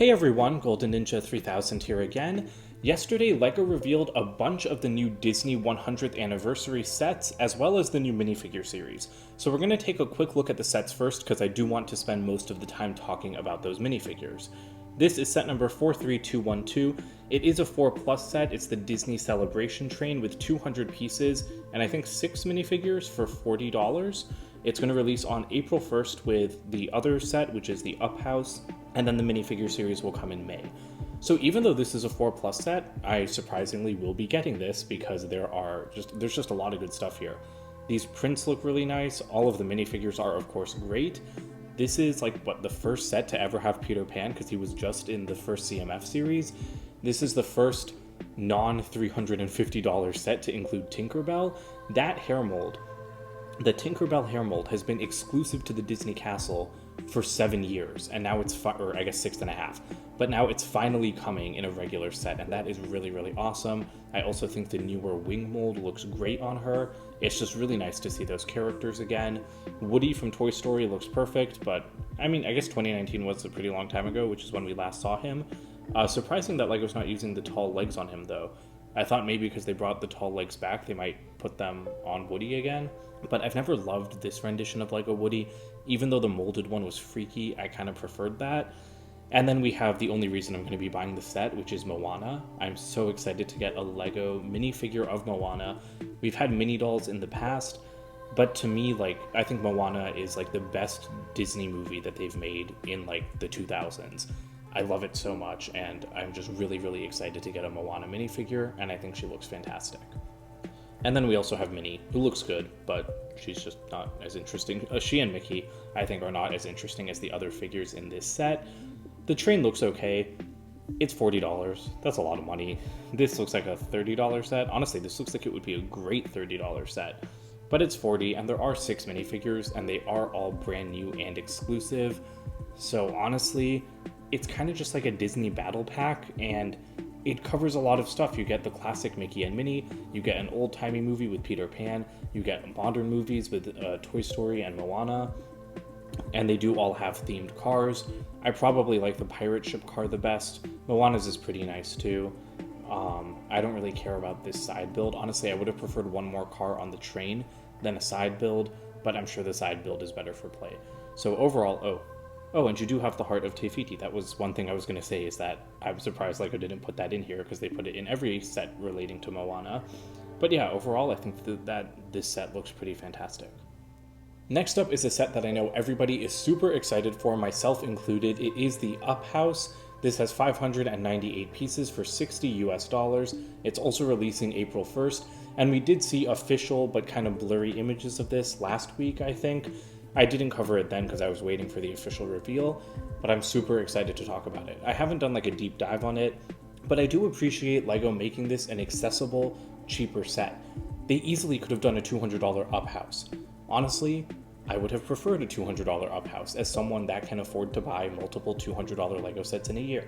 Hey everyone, Golden Ninja 3000 here again. Yesterday, LEGO revealed a bunch of the new Disney 100th anniversary sets, as well as the new minifigure series. So we're going to take a quick look at the sets first, because I do want to spend most of the time talking about those minifigures. This is set number 43212. It is a 4+ set. It's the Disney Celebration Train with 200 pieces, and I think 6 minifigures for $40. It's going to release on April 1st with the other set, which is the Up House, and then the minifigure series will come in May. So even though this is a 4+ set, I surprisingly will be getting this because there's just a lot of good stuff here. These prints look really nice. All of the minifigures are, of course, great. This is the first set to ever have Peter Pan, because he was just in the first CMF series. This is the first non-$350 set to include Tinkerbell. That hair mold, the Tinkerbell hair mold, has been exclusive to the Disney Castle for 7 years, and now it's, or I guess 6.5, but now it's finally coming in a regular set, and that is really, really awesome. I also think the newer wing mold looks great on her. It's just really nice to see those characters again. Woody from Toy Story looks perfect, but I mean, I guess 2019 was a pretty long time ago, which is when we last saw him. Surprising that LEGO's not using the tall legs on him, though. I thought maybe because they brought the tall legs back, they might put them on Woody again. But I've never loved this rendition of LEGO Woody. Even though the molded one was freaky, I kind of preferred that. And then we have the only reason I'm going to be buying the set, which is Moana. I'm so excited to get a LEGO minifigure of Moana. We've had mini dolls in the past, but to me, I think Moana is the best Disney movie that they've made in the 2000s. I love it so much, and I'm just really, really excited to get a Moana minifigure, and I think she looks fantastic. And then we also have Minnie, who looks good, but she's just not as interesting. She and Mickey, I think, are not as interesting as the other figures in this set. The train looks okay. It's $40. That's a lot of money. This looks like a $30 set. Honestly, this looks like it would be a great $30 set. But it's $40, and there are 6 minifigures, and they are all brand new and exclusive. So honestly, it's kind of just like a Disney battle pack, and it covers a lot of stuff. You get the classic Mickey and Minnie, you get an old-timey movie with Peter Pan, you get modern movies with Toy Story and Moana, and they do all have themed cars. I probably like the pirate ship car the best. Moana's is pretty nice too. I don't really care about this side build. Honestly, I would have preferred one more car on the train than a side build, but I'm sure the side build is better for play. So overall, Oh, and you do have the heart of Te Fiti. That was one thing I was going to say, is that I'm surprised LEGO didn't put that in here, because they put it in every set relating to Moana. But yeah, overall, I think that this set looks pretty fantastic. Next up is a set that I know everybody is super excited for, myself included. It is the Up House. This has 598 pieces for $60 US. It's also releasing April 1st, and we did see official but kind of blurry images of this last week, I think. I didn't cover it then because I was waiting for the official reveal, but I'm super excited to talk about it. I haven't done a deep dive on it, but I do appreciate LEGO making this an accessible, cheaper set. They easily could have done a $200 Up House. Honestly, I would have preferred a $200 Up House as someone that can afford to buy multiple $200 LEGO sets in a year.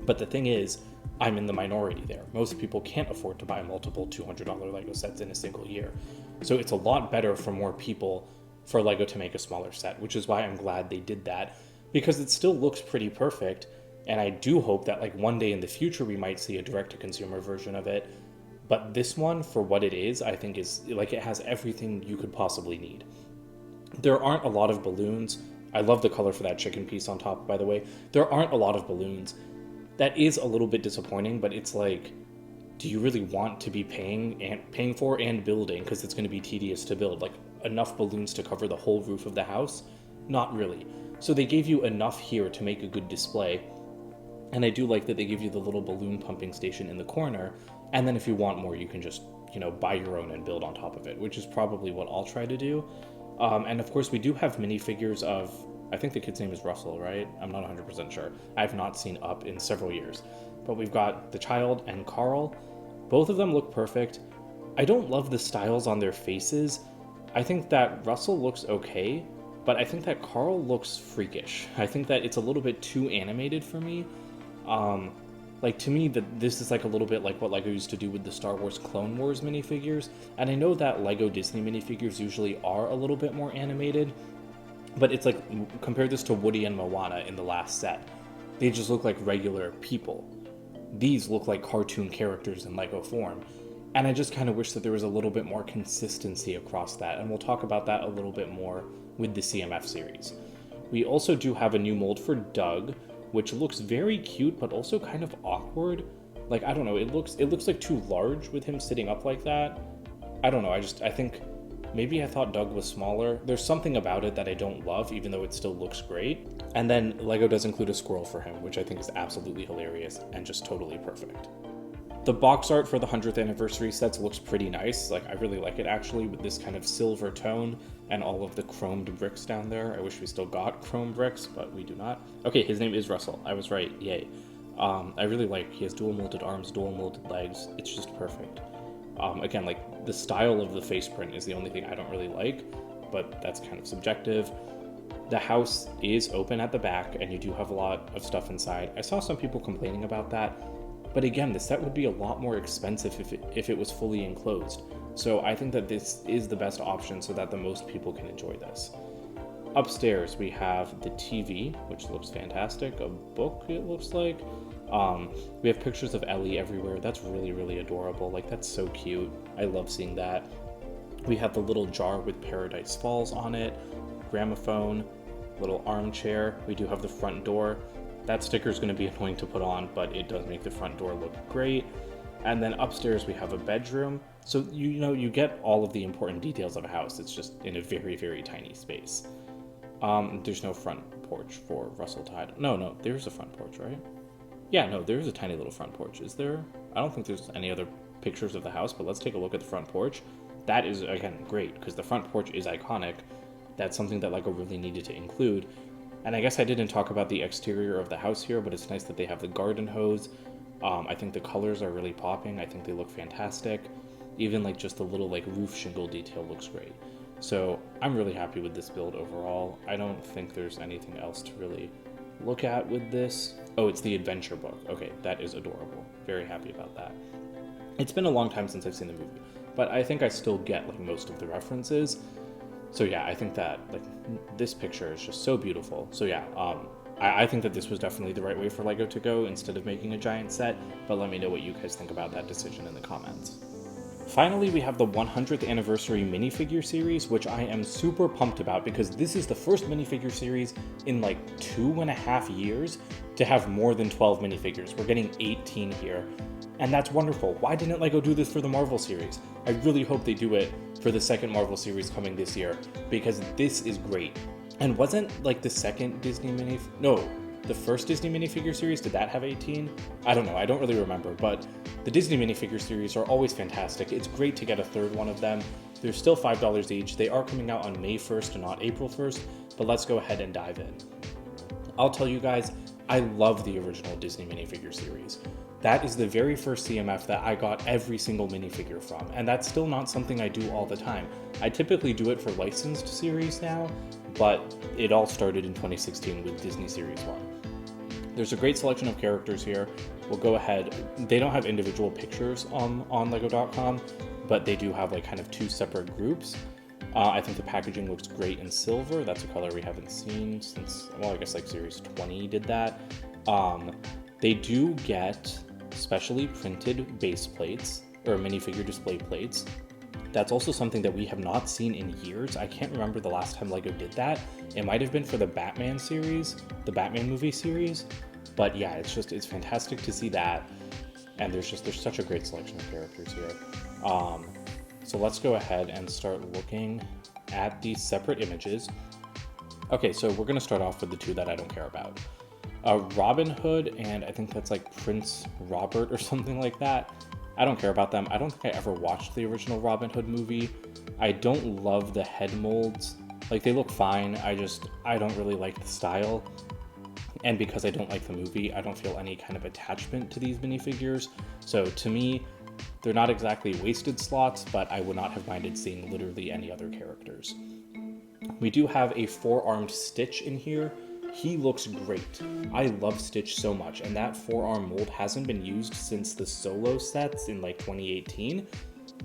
But the thing is, I'm in the minority there. Most people can't afford to buy multiple $200 LEGO sets in a single year. So it's a lot better for more people for LEGO to make a smaller set, which is why I'm glad they did that, because it still looks pretty perfect, and I do hope that one day in the future we might see a direct-to-consumer version of it. But this one, for what it is, I think is it has everything you could possibly need. There aren't a lot of balloons. I love the color for that chicken piece on top, by the way. There aren't a lot of balloons. That is a little bit disappointing, but it's do you really want to be paying for and building, because it's going to be tedious to build, enough balloons to cover the whole roof of the house? Not really. So they gave you enough here to make a good display, and I do like that they give you the little balloon pumping station in the corner, and then if you want more, you can just buy your own and build on top of it, which is probably what I'll try to do. And of course we do have minifigures of, I think the kid's name is Russell, right? I'm not 100% sure. I've not seen Up in several years. But we've got the child and Carl. Both of them look perfect. I don't love the styles on their faces. I think that Russell looks okay, but I think that Carl looks freakish. I think that it's a little bit too animated for me. To me, this is a little bit like what LEGO used to do with the Star Wars Clone Wars minifigures. And I know that LEGO Disney minifigures usually are a little bit more animated, but it's compare this to Woody and Moana in the last set. They just look like regular people. These look like cartoon characters in Lego form. And I just kind of wish that there was a little bit more consistency across that, and we'll talk about that a little bit more with the CMF series. We also do have a new mold for Doug, which looks very cute, but also kind of awkward. Like, I don't know, it looks like too large with him sitting up like that. I don't know, I think maybe I thought Doug was smaller. There's something about it that I don't love, even though it still looks great. And then Lego does include a squirrel for him, which I think is absolutely hilarious and just totally perfect. The box art for the 100th anniversary sets looks pretty nice. Like, I really like it actually, with this kind of silver tone and all of the chromed bricks down there. I wish we still got chrome bricks, but we do not. Okay, his name is Russell. I was right. Yay. I really like, he has dual molded arms, dual molded legs. It's just perfect. Again, like, the style of the face print is the only thing I don't really like, but that's kind of subjective. The house is open at the back, and you do have a lot of stuff inside. I saw some people complaining about that. But again, the set would be a lot more expensive if it was fully enclosed. So I think that this is the best option so that the most people can enjoy this. Upstairs, we have the TV, which looks fantastic. A book, it looks like. We have pictures of Ellie everywhere. That's really, really adorable. Like, that's so cute. I love seeing that. We have the little jar with Paradise Falls on it. Gramophone, little armchair. We do have the front door. That sticker is going to be annoying to put on, but it does make the front door look great. And then upstairs we have a bedroom. So, you get all of the important details of a house. It's just in a very, very tiny space. There's no front porch for Russell Tide. No, there's a front porch, right? Yeah, no, there's a tiny little front porch. Is there? I don't think there's any other pictures of the house, but let's take a look at the front porch. That is, again, great, because the front porch is iconic. That's something that Lego really needed to include. And I guess I didn't talk about the exterior of the house here, but it's nice that they have the garden hose. I think the colors are really popping. I think they look fantastic. Even like just the little like roof shingle detail looks great. So I'm really happy with this build overall. I don't think there's anything else to really look at with this. Oh, it's the adventure book. Okay, that is adorable. Very happy about that. It's been a long time since I've seen the movie, but I think I still get like most of the references. So yeah, I think that like this picture is just so beautiful. So yeah, I think that this was definitely the right way for Lego to go instead of making a giant set, but let me know what you guys think about that decision in the comments. Finally, we have the 100th anniversary minifigure series, which I am super pumped about because this is the first minifigure series in like 2.5 years to have more than 12 minifigures. We're getting 18 here, and that's wonderful. Why didn't Lego do this for the Marvel series? I really hope they do it for the second Marvel series coming this year, because this is great. And wasn't like the second Disney the first Disney minifigure series, did that have 18? I don't know, I don't really remember, but the Disney minifigure series are always fantastic. It's great to get a third one of them. They're still $5 each. They are coming out on May 1st and not April 1st, but let's go ahead and dive in. I'll tell you guys, I love the original Disney minifigure series. That is the very first CMF that I got every single minifigure from, and that's still not something I do all the time. I typically do it for licensed series now, but it all started in 2016 with Disney Series 1. There's a great selection of characters here. We'll go ahead. They don't have individual pictures on Lego.com, but they do have like kind of two separate groups. I think the packaging looks great in silver. That's a color we haven't seen since, well, I guess like Series 20 did that. They do get specially printed base plates or minifigure display plates. That's also something that we have not seen in years. I can't remember the last time Lego did that. It might have been for the Batman series, the Batman movie series. But yeah, it's fantastic to see that. And there's such a great selection of characters here. So let's go ahead and start looking at these separate images. Okay, so we're gonna start off with the two that I don't care about. Robin Hood, and I think that's like Prince Robert or something like that. I don't care about them. I don't think I ever watched the original Robin Hood movie. I don't love the head molds. Like, they look fine. I don't really like the style. And because I don't like the movie, I don't feel any kind of attachment to these minifigures. So to me, they're not exactly wasted slots, but I would not have minded seeing literally any other characters. We do have a 4-armed Stitch in here. He looks great. I love Stitch so much, and that 4-arm mold hasn't been used since the solo sets in like 2018.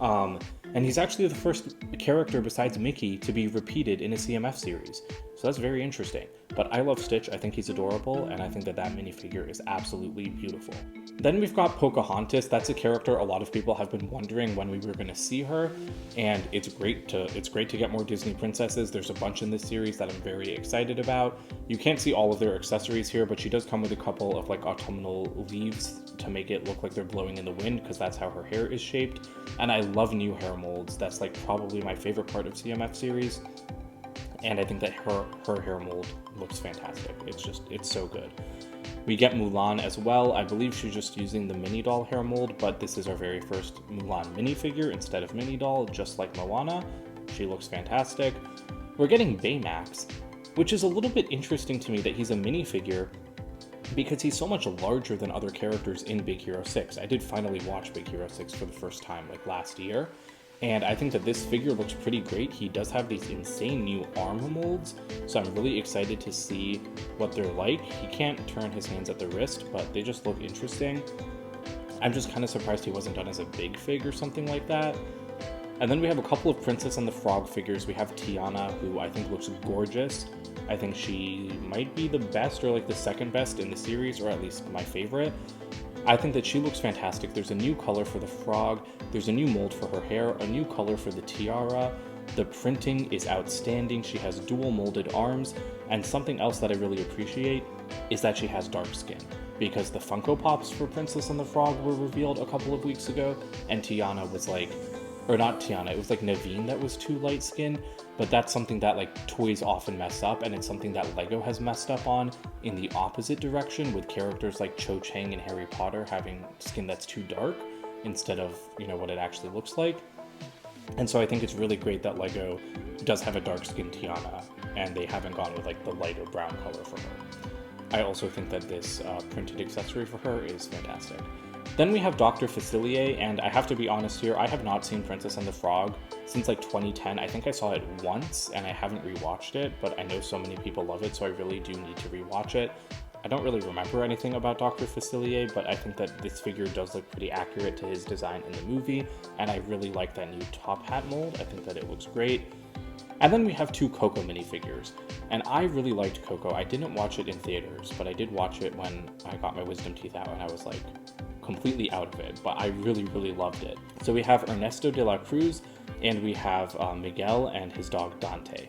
And he's actually the first character besides Mickey to be repeated in a CMF series. So that's very interesting. But I love Stitch, I think he's adorable, and I think that minifigure is absolutely beautiful. Then we've got Pocahontas. That's a character a lot of people have been wondering when we were going to see her, and it's great to get more Disney princesses. There's a bunch in this series that I'm very excited about. You can't see all of their accessories here, but she does come with a couple of like autumnal leaves to make it look like they're blowing in the wind, because that's how her hair is shaped. And I love new hair molds. That's like probably my favorite part of CMF series. And I think that her hair mold looks fantastic. It's so good. We get Mulan as well. I believe she's just using the mini doll hair mold, but this is our very first Mulan minifigure instead of mini doll, just like Moana. She looks fantastic. We're getting Baymax, which is a little bit interesting to me that he's a minifigure because he's so much larger than other characters in Big Hero 6. I did finally watch Big Hero 6 for the first time like last year, and I think that this figure looks pretty great. He does have these insane new arm molds, so I'm really excited to see what they're like. He can't turn his hands at the wrist, but they just look interesting. I'm just kind of surprised he wasn't done as a big fig or something like that. And then we have a couple of Princess and the Frog figures. We have Tiana, who I think looks gorgeous. I think she might be the best or like the second best in the series, or at least my favorite. I think that she looks fantastic. There's a new color for the frog, there's a new mold for her hair, a new color for the tiara. The printing is outstanding. She has dual molded arms, and something else that I really appreciate is that she has dark skin, because the Funko Pops for Princess and the Frog were revealed a couple of weeks ago, and Tiana was like, or not Tiana, it was like Naveen that was too light skinned, but that's something that like toys often mess up, and it's something that Lego has messed up on in the opposite direction, with characters like Cho Chang and Harry Potter having skin that's too dark instead of, you know, what it actually looks like. And so I think it's really great that Lego does have a dark skinned Tiana, and they haven't gone with like the lighter brown color for her. I also think that this printed accessory for her is fantastic. Then we have Dr. Facilier, and I have to be honest here, I have not seen Princess and the Frog since like 2010. I think I saw it once, and I haven't rewatched it, but I know so many people love it, so I really do need to rewatch it. I don't really remember anything about Dr. Facilier, but I think that this figure does look pretty accurate to his design in the movie, and I really like that new top hat mold. I think that it looks great. And then we have two Coco minifigures, and I really liked Coco. I didn't watch it in theaters, but I did watch it when I got my wisdom teeth out, and I was like completely out of it, but I really, really loved it. So we have Ernesto de la Cruz, and we have Miguel and his dog Dante.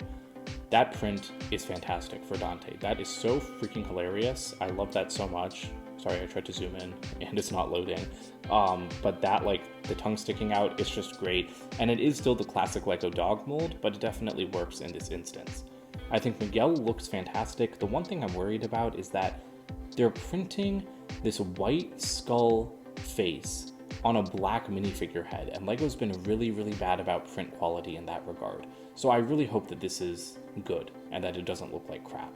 That print is fantastic for Dante. That is so freaking hilarious. I love that so much. Sorry, I tried to zoom in and it's not loading. But that, like, the tongue sticking out is just great. And it is still the classic Lego dog mold, but it definitely works in this instance. I think Miguel looks fantastic. The one thing I'm worried about is that they're printing this white skull face on a black minifigure head, and Lego's been really, really bad about print quality in that regard. So I really hope that this is good and that it doesn't look like crap.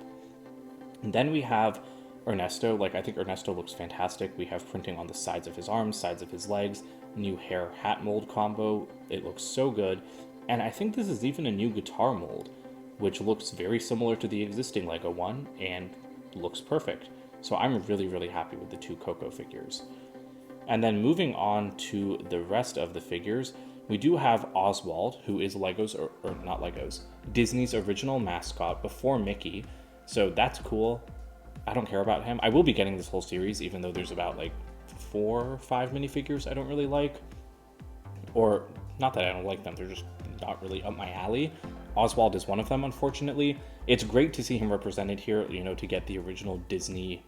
And then we have Ernesto. Like, I think Ernesto looks fantastic. We have printing on the sides of his arms, sides of his legs, new hair hat mold combo. It looks so good. And I think this is even a new guitar mold, which looks very similar to the existing Lego one and looks perfect. So I'm really, really happy with the two Coco figures. And then moving on to the rest of the figures, we do have Oswald, who is Lego's, or not Lego's, Disney's original mascot before Mickey. So that's cool. I don't care about him. I will be getting this whole series, even though there's about like 4 or 5 minifigures I don't really like. Or, not that I don't like them, they're just not really up my alley. Oswald is one of them, unfortunately. It's great to see him represented here, you know, to get the original Disney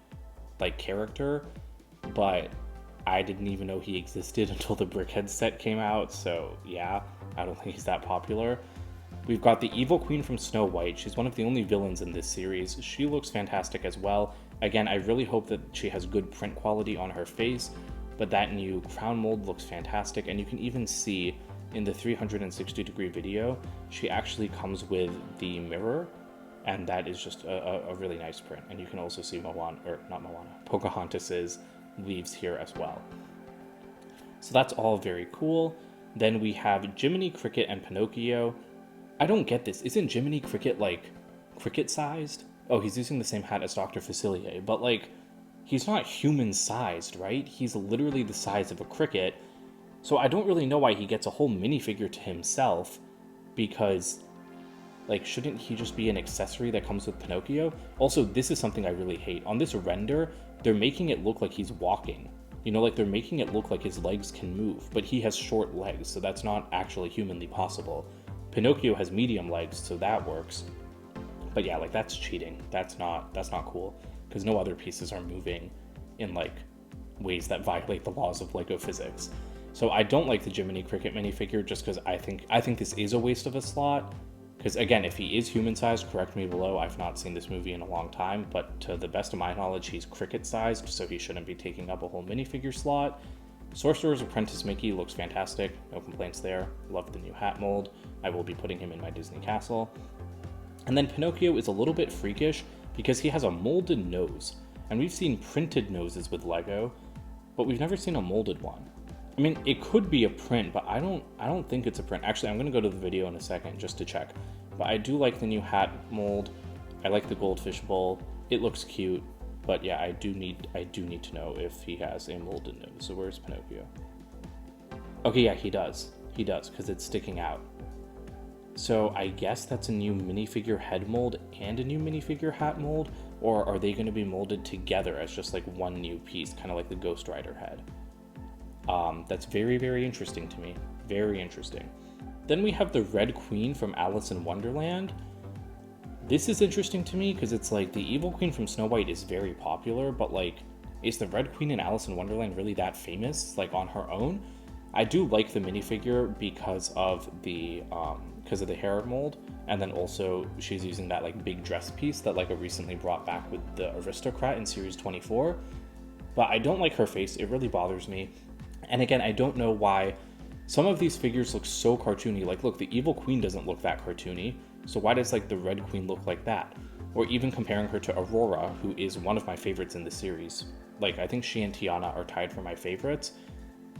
like character, but I didn't even know he existed until the Brickhead set came out, so yeah, I don't think he's that popular. We've got the Evil Queen from Snow White. She's one of the only villains in this series. She looks fantastic as well. Again, I really hope that she has good print quality on her face, but that new crown mold looks fantastic, and you can even see in the 360-degree video, she actually comes with the mirror, and that is just a really nice print. And you can also see Pocahontas's leaves here as well. So that's all very cool. Then we have Jiminy Cricket and Pinocchio. I don't get this. Isn't Jiminy Cricket like cricket sized? Oh, he's using the same hat as Dr. Facilier, but like, he's not human sized, right? He's literally the size of a cricket. So I don't really know why he gets a whole minifigure to himself, because, like, shouldn't he just be an accessory that comes with Pinocchio? Also, this is something I really hate. On this render, they're making it look like he's walking. You know, like, they're making it look like his legs can move, but he has short legs, so that's not actually humanly possible. Pinocchio has medium legs, so that works. But yeah, like, that's cheating. That's not cool, because no other pieces are moving in, like, ways that violate the laws of Lego physics. So I don't like the Jiminy Cricket minifigure, just because I think this is a waste of a slot. Because again, if he is human-sized, correct me below, I've not seen this movie in a long time, but to the best of my knowledge, he's cricket-sized, so he shouldn't be taking up a whole minifigure slot. Sorcerer's Apprentice Mickey looks fantastic, no complaints there. Love the new hat mold. I will be putting him in my Disney castle. And then Pinocchio is a little bit freakish because he has a molded nose. And we've seen printed noses with Lego, but we've never seen a molded one. I mean, it could be a print, but I don't think it's a print. Actually, I'm going to go to the video in a second just to check. But I do like the new hat mold. I like the goldfish bowl. It looks cute. But yeah, I do need to know if he has a molded nose. So where's Pinocchio? Okay, yeah, he does. He does, because it's sticking out. So I guess that's a new minifigure head mold and a new minifigure hat mold, or are they going to be molded together as just like one new piece, kind of like the Ghost Rider head? That's very, very interesting to me. Very interesting. Then we have the Red Queen from Alice in Wonderland. This is interesting to me because it's like the Evil Queen from Snow White is very popular, but like, is the Red Queen in Alice in Wonderland really that famous, like on her own? I do like the minifigure because of the hair mold, and then also she's using that like big dress piece that Lego recently brought back with the Aristocrat in Series 24. But I don't like her face. It really bothers me. And again, I don't know why some of these figures look so cartoony. Like, look, the Evil Queen doesn't look that cartoony. So why does like the Red Queen look like that? Or even comparing her to Aurora, who is one of my favorites in the series. Like, I think she and Tiana are tied for my favorites.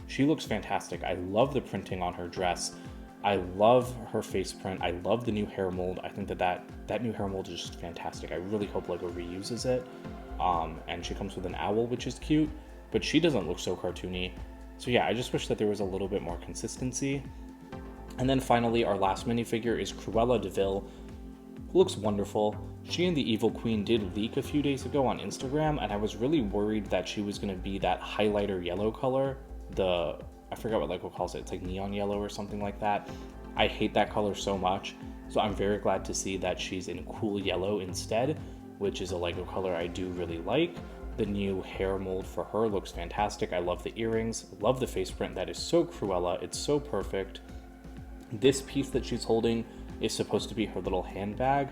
She looks fantastic. I love the printing on her dress. I love her face print. I love the new hair mold. I think that new hair mold is just fantastic. I really hope Lego reuses it. And she comes with an owl, which is cute, but she doesn't look so cartoony. So yeah, I just wish that there was a little bit more consistency. And then finally, our last minifigure is Cruella de Vil, who looks wonderful. She and the Evil Queen did leak a few days ago on Instagram, and I was really worried that she was going to be that highlighter yellow color. I forgot what Lego calls it. It's like neon yellow or something like that. I hate that color so much, so I'm very glad to see that she's in cool yellow instead, which is a Lego color I do really like. The new hair mold for her looks fantastic. I love the earrings, love the face print. That is so Cruella. It's so perfect. This piece that she's holding is supposed to be her little handbag.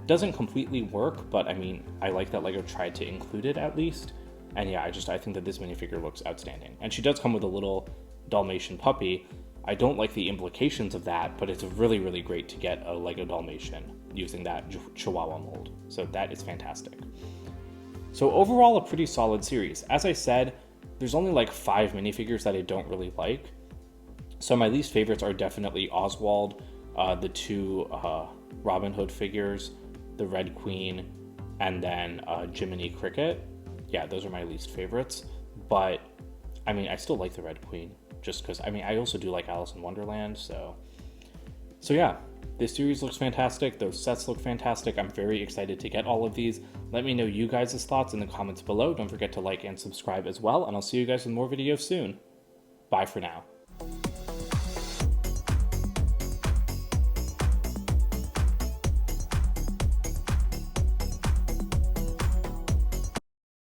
Doesn't completely work, but I mean, I like that Lego tried to include it at least. And yeah, I think that this minifigure looks outstanding. And she does come with a little Dalmatian puppy. I don't like the implications of that, but it's really, really great to get a Lego Dalmatian using that Chihuahua mold. So that is fantastic. So overall, a pretty solid series. As I said, there's only like 5 minifigures that I don't really like. So my least favorites are definitely Oswald, the 2 Robin Hood figures, the Red Queen, and then Jiminy Cricket. Yeah, those are my least favorites. But, I mean, I still like the Red Queen, just because, I mean, I also do like Alice in Wonderland, so yeah. This series looks fantastic. Those sets look fantastic. I'm very excited to get all of these. Let me know you guys' thoughts in the comments below. Don't forget to like and subscribe as well, and I'll see you guys with more videos soon. Bye for now.